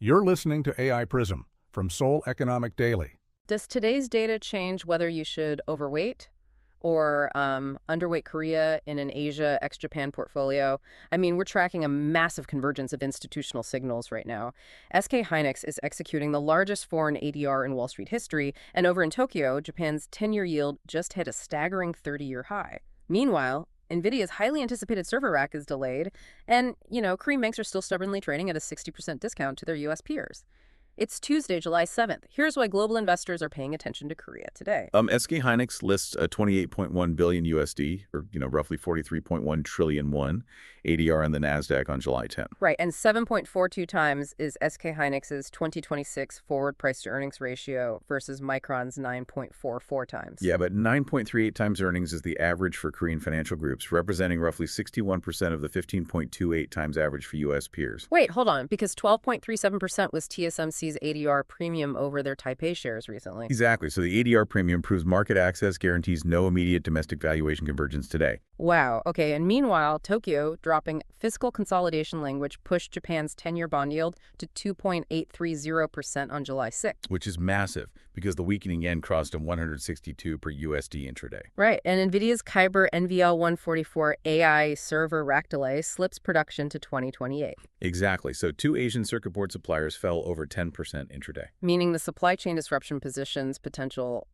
You're listening to AI PRISM from Seoul Economic Daily. Does today's data change whether you should overweight or underweight Korea in an Asia ex-Japan portfolio? I mean, we're tracking a massive convergence of institutional signals right now. SK Hynix is executing the largest foreign ADR in Wall Street history, and over in Tokyo, Japan's 10-year yield just hit a staggering 30-year high. Meanwhile, Nvidia's highly anticipated server rack is delayed, and, Korean banks are still stubbornly trading at a 60% discount to their U.S. peers. It's Tuesday, July 7th. Here's why global investors are paying attention to Korea today. SK Hynix lists a 28.1 billion USD, or roughly 43.1 trillion won, ADR on the Nasdaq on July 10th. Right, and 7.42 times is SK Hynix's 2026 forward price-to-earnings ratio versus Micron's 9.44 times. Yeah, but 9.38 times earnings is the average for Korean financial groups, representing roughly 61% of the 15.28 times average for U.S. peers. Wait, hold on, because 12.37% was TSMC's ADR premium over their Taipei shares recently. Exactly, so the ADR premium proves market access guarantees no immediate domestic valuation convergence today. Wow, okay, and meanwhile, Tokyo, dropping fiscal consolidation language, pushed Japan's 10-year bond yield to 2.830% on July 6th. Which is massive, because the weakening yen crossed a 162 per USD intraday. Right, and Nvidia's Kyber NVL144 AI server rack delay slips production to 2028. Exactly, so two Asian circuit board suppliers fell over 10% intraday. Meaning the supply chain disruption positions potential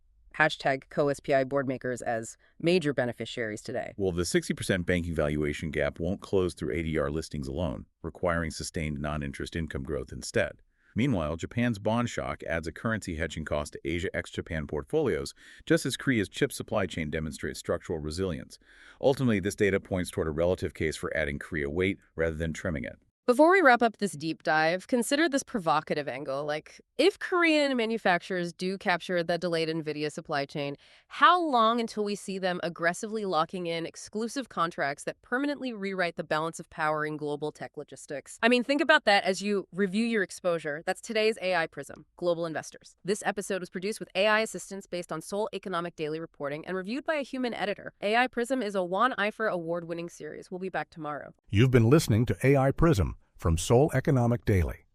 #co-SPI board makers as major beneficiaries today. Well, the 60% banking valuation gap won't close through ADR listings alone, requiring sustained non-interest income growth instead. Meanwhile, Japan's bond shock adds a currency hedging cost to Asia ex-Japan portfolios, just as Korea's chip supply chain demonstrates structural resilience. Ultimately, this data points toward a relative case for adding Korea weight rather than trimming it. Before we wrap up this deep dive, consider this provocative angle. Like, if Korean manufacturers do capture the delayed Nvidia supply chain, how long until we see them aggressively locking in exclusive contracts that permanently rewrite the balance of power in global tech logistics? I mean, think about that as you review your exposure. That's today's AI PRISM, Global Investors. This episode was produced with AI assistance based on Seoul Economic Daily reporting and reviewed by a human editor. AI PRISM is a Juan Eifer award-winning series. We'll be back tomorrow. You've been listening to AI PRISM from Seoul Economic Daily.